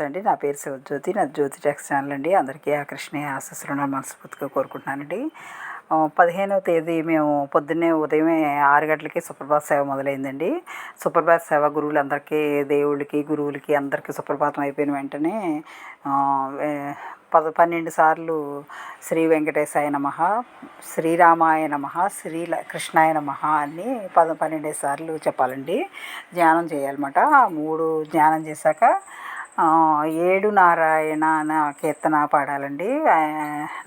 అండి, నా పేరు శివజ్యోతి. నా జ్యోతి టెక్స్ ఛానల్ అండి. అందరికీ ఆ కృష్ణయ్య ఆశీస్సులను మనస్ఫూర్తిగా కోరుకుంటున్నానండి. 15వ తేదీ మేము పొద్దున్నే ఉదయమే 6 గంటలకి సుప్రభాత సేవ మొదలైందండి. సుప్రభాత సేవ గురువులందరికీ, దేవుళ్ళకి, గురువులకి అందరికీ సుప్రభాతం అయిపోయిన వెంటనే 12 సార్లు శ్రీ వెంకటేశాయ నమః, శ్రీరామాయ నమః, కృష్ణాయ నమః అని 12 సార్లు చెప్పాలండి. ధ్యానం చేయాలన్నమాట. 3 ధ్యానం చేశాక 7 నారాయణ అనే కీర్తన పాడాలండి.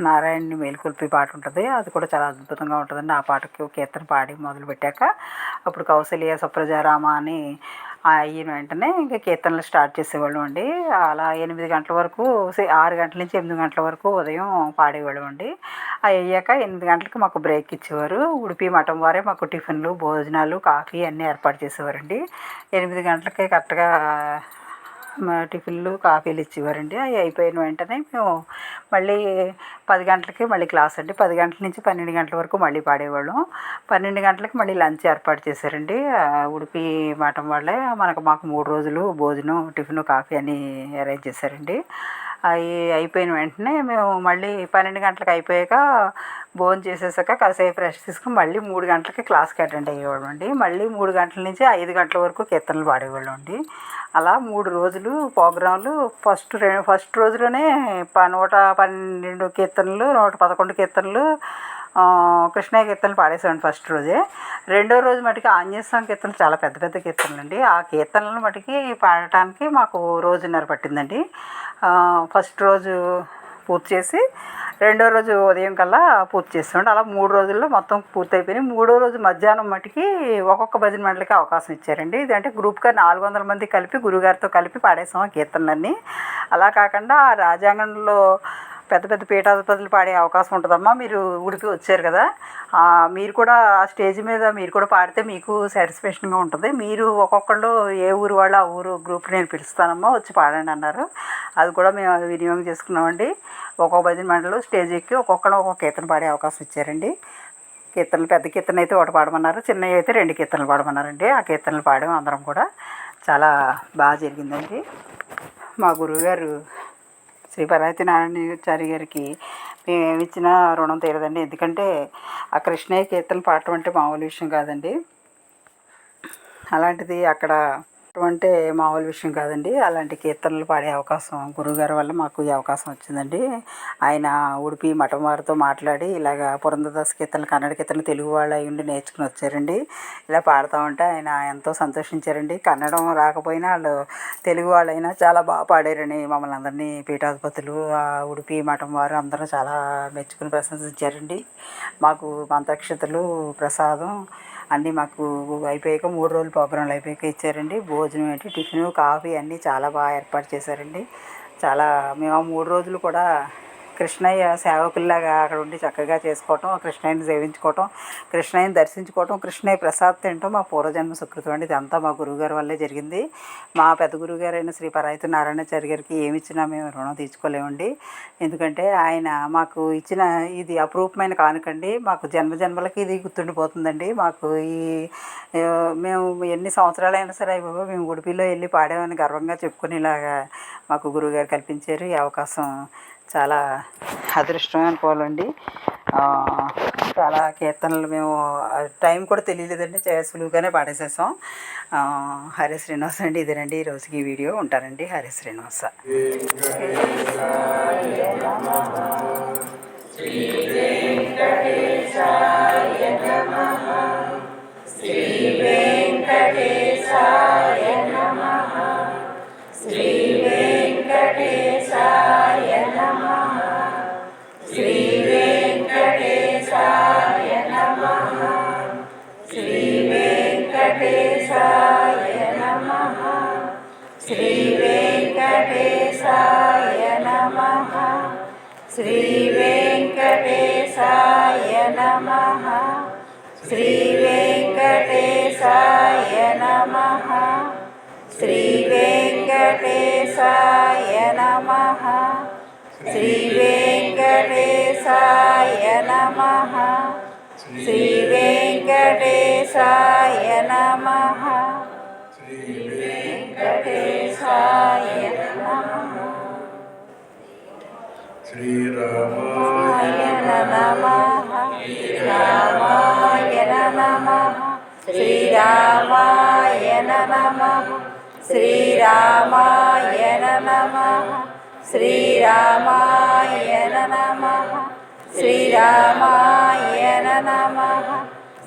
నారాయణని మేలుకొల్పి పాట ఉంటుంది, అది కూడా చాలా అద్భుతంగా ఉంటుందండి. ఆ పాటకి కీర్తన పాడి మొదలుపెట్టాక అప్పుడు కౌసల్య సుప్రజారామ అని అయిన వెంటనే ఇంకా కీర్తనలు స్టార్ట్ చేసేవాళ్ళం అండి. అలా 8 గంటల వరకు, 6 గంటల నుంచి 8 గంటల వరకు ఉదయం పాడేవాళ్ళం అండి. అవి అయ్యాక 8 గంటలకు మాకు బ్రేక్ ఇచ్చేవారు. ఉడిపి మఠం వారే మాకు టిఫిన్లు, భోజనాలు, కాఫీ అన్నీ ఏర్పాటు చేసేవారండి. 8 గంటలకి కరెక్ట్గా టిఫిన్లు, కాఫీలు ఇచ్చేవారండి. అవి అయిపోయిన వెంటనే మేము మళ్ళీ 10 గంటలకి మళ్ళీ క్లాస్ అండి. 10 గంటల నుంచి 12 గంటల వరకు మళ్ళీ పాడేవాళ్ళం. 12 గంటలకి మళ్ళీ లంచ్ ఏర్పాటు చేశారండి. ఉడిపి మఠం వాళ్ళే మాకు 3 రోజులు భోజనం, టిఫిన్, కాఫీ అన్నీ అరేంజ్ చేశారండి. అవి అయిపోయిన వెంటనే మేము మళ్ళీ 12 గంటలకు అయిపోయాక భోజనం చేసేసాక కాసేపు రెస్ట్ తీసుకుని మళ్ళీ 3 గంటలకి క్లాస్కి అటెండ్ అయ్యేవాళ్ళం అండి. మళ్ళీ 3 గంటల నుంచి 5 గంటల వరకు కీర్తనలు పాడేవాళ్ళం అండి. అలా 3 రోజులు ప్రోగ్రాంలు. ఫస్ట్ రోజులోనే 112 కీర్తనలు, 111 కీర్తనలు, కృష్ణయ్య కీర్తనలు పాడేసామండి ఫస్ట్ రోజే. రెండో రోజు మటుకి ఆంజనేయ స్వామి కీర్తనలు చాలా పెద్ద పెద్ద కీర్తనలు అండి. ఆ కీర్తనలు మటుకి పాడటానికి మాకు రోజున్నర పట్టిందండి. ఫస్ట్ రోజు పూర్తి చేసి రెండో రోజు ఉదయం కల్లా పూర్తి చేస్తామండి. అలా 3 రోజుల్లో మొత్తం పూర్తయిపోయినాయి. 3వ రోజు మధ్యాహ్నం మటుకి ఒక్కొక్క భజన మండలికి అవకాశం ఇచ్చారండి. ఇదంటే గ్రూప్గా 400 మంది కలిపి గురుగారితో కలిపి పాడేసాం ఆ కీర్తనలన్నీ. అలా కాకుండా రాజ్యాంగంలో పెద్ద పెద్ద పీఠాధిపతులు పాడే అవకాశం ఉంటుందమ్మా, మీరు ఉడిపి వచ్చారు కదా, మీరు కూడా ఆ స్టేజ్ మీద మీరు కూడా పాడితే మీకు సాటిస్ఫాక్షన్గా ఉంటుంది. మీరు ఒక్కొక్కళ్ళు ఏ ఊరు వాళ్ళు ఆ ఊరు గ్రూప్ నేను పిలుస్తానమ్మా, వచ్చి పాడండి అన్నారు. అది కూడా మేము వినియోగం చేసుకున్నామండి. ఒక్కొక్క భజన మండలు స్టేజ్ ఎక్కి ఒక్కొక్కళ్ళు ఒక్కొక్క కీర్తన పాడే అవకాశం ఇచ్చారండి. కీర్తనలు, పెద్ద కీర్తన అయితే ఒకటి పాడమన్నారు, చిన్నవి అయితే 2 కీర్తనలు పాడమన్నారండి. ఆ కీర్తనలు పాడాము అందరం కూడా. చాలా బాగా జరిగిందండి. మా గురువుగారు శ్రీ పరాయితీ నారాయణాచార్య గారికి మేము ఏమి ఇచ్చినా రుణం తీరదండి. ఎందుకంటే ఆ కృష్ణయ్య కీర్తనలు పాడటం అంటే మామూలు విషయం కాదండి. అలాంటిది అక్కడ అంటే మామూలు విషయం కాదండి. అలాంటి కీర్తనలు పాడే అవకాశం గురువుగారి వల్ల మాకు ఈ అవకాశం వచ్చిందండి. ఆయన ఉడిపి మఠం వారితో మాట్లాడి ఇలాగ పురంధరదాస్ కీర్తనలు, కన్నడ కీర్తనలు తెలుగు వాళ్ళు అయి ఉండి నేర్చుకుని వచ్చారండి. ఇలా పాడుతూ ఉంటే ఆయన ఎంతో సంతోషించారండి. కన్నడం రాకపోయినా వాళ్ళు తెలుగు వాళ్ళైనా చాలా బాగా పాడారని మమ్మల్ని అందరినీ పీఠాధిపతులు, ఉడిపి మఠం వారు అందరూ చాలా మెచ్చుకుని ప్రశంసించారండి. మాకు మంత్రక్షతలు, ప్రసాదం అన్నీ మాకు అయిపోయాక 3 రోజులు ప్రోగ్రాంలు అయిపోయాక ఇచ్చారండి. భోజనం ఏంటి, టిఫిన్, కాఫీ అన్నీ చాలా బాగా ఏర్పాటు చేశారండి. మేము ఆ 3 రోజులు కూడా కృష్ణయ్య సేవకుల్లాగా అక్కడ ఉండి చక్కగా చేసుకోవటం, కృష్ణయ్యని సేవించుకోవటం, కృష్ణయ్యని దర్శించుకోవటం, కృష్ణయ్య ప్రసాద్ తినటం మా పూర్వజన్మ సుకృతం అండి. ఇదంతా మా గురువుగారి వల్లే జరిగింది. మా పెద్ద గురువుగారైన శ్రీ పరాయితీ నారాయణాచార్య గారికి ఏమి ఇచ్చినా మేము రుణం తీర్చుకోలేమండి. ఎందుకంటే ఆయన మాకు ఇచ్చిన ఇది అపురూపమైన కానుకండి. మాకు జన్మలకి ఇది గుర్తుండిపోతుందండి. మాకు మేము ఎన్ని సంవత్సరాలైనా సరే అయిపోయి మేము ఉడిపిలో వెళ్ళి పాడామని గర్వంగా చెప్పుకునేలాగా మాకు గురువుగారు కల్పించారు. ఈ అవకాశం చాలా అదృష్టం అనుకోవాలండి. చాలా కీర్తనలు మేము టైం కూడా తెలియలేదండి, సులువుగానే పాడేసేసాం. హరే శ్రీనివాస అండి. ఇదేనండి ఈరోజుకి ఈ వీడియో. ఉంటానండి. హరే శ్రీనివాస. శ్రీ వెంకటేశాయ నమః, శ్రీ వెంకటేశాయ నమః, శ్రీ వెంకటేశాయ నమః, శ్రీ వెంకటేశాయ నమః, శ్రీ వెంకటేశాయ నమః, శ్రీ వెంకటేశాయ నమః. శ్రీరామాయ నమః రామాయ నమః శ్రీరామాయ నమః శ్రీరామాయ నమః శ్రీరామాయ నమః శ్రీరామాయ నమః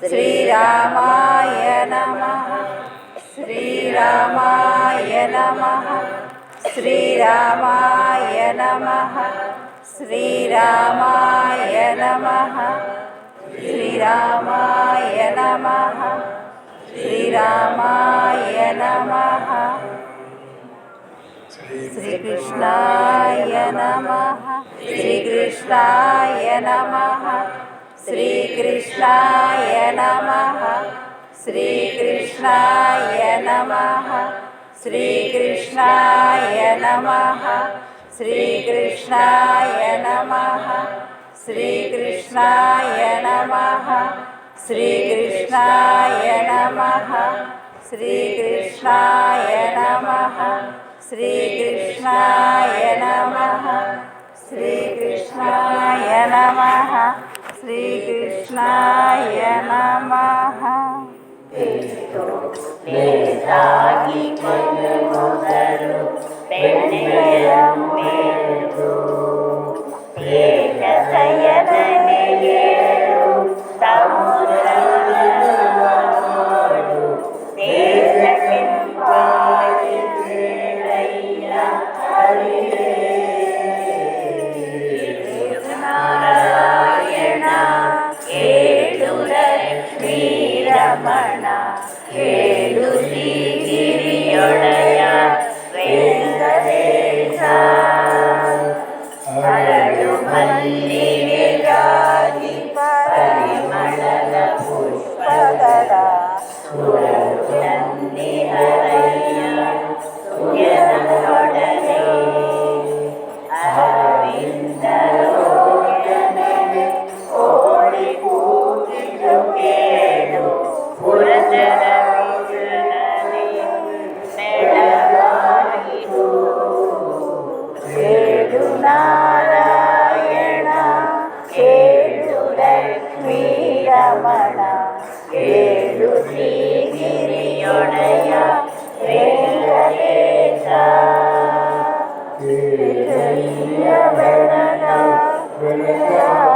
శ్రీరామాయ నమః శ్రీరామాయ నమః శ్రీరామాయ నమః శ్రీరామాయ నమః శ్రీరామాయ నమః శ్రీరామాయ నమః శ్రీకృష్ణాయ నమః శ్రీకృష్ణాయ నమః శ్రీకృష్ణాయ నమః శ్రీకృష్ణాయ నమః శ్రీకృష్ణాయ నమః శ్రీకృష్ణాయ నమః శ్రీకృష్ణాయ నమః శ్రీకృష్ణాయ నమః శ్రీకృష్ణాయ నమః శ్రీకృష్ణాయ నమః శ్రీకృష్ణాయ నమః శ్రీకృష్ణాయ నమః సాగి మొదలు పెన్నెయమ్మేరు ఏక సయననేయేరు సముద్రములు దేశకెంపాయి వేలయ్య హరియే నారాయణ ఏడుర శ్రీరమణ ఏడు శ్రీగిరియొడయ వెంకటేశ అరడు మల్లిగాది పరిమళల పుష్పదళ సురనంది హరయ్య సుయనొడనే అరవిందలోచనే ఓడి కూకిలుకేడు పురజన ఏడు నారాయణ ఏడు లక్ష్మీ రమణ ఏడు శ్రీగిరియొడయ వెంకటేశ వెనక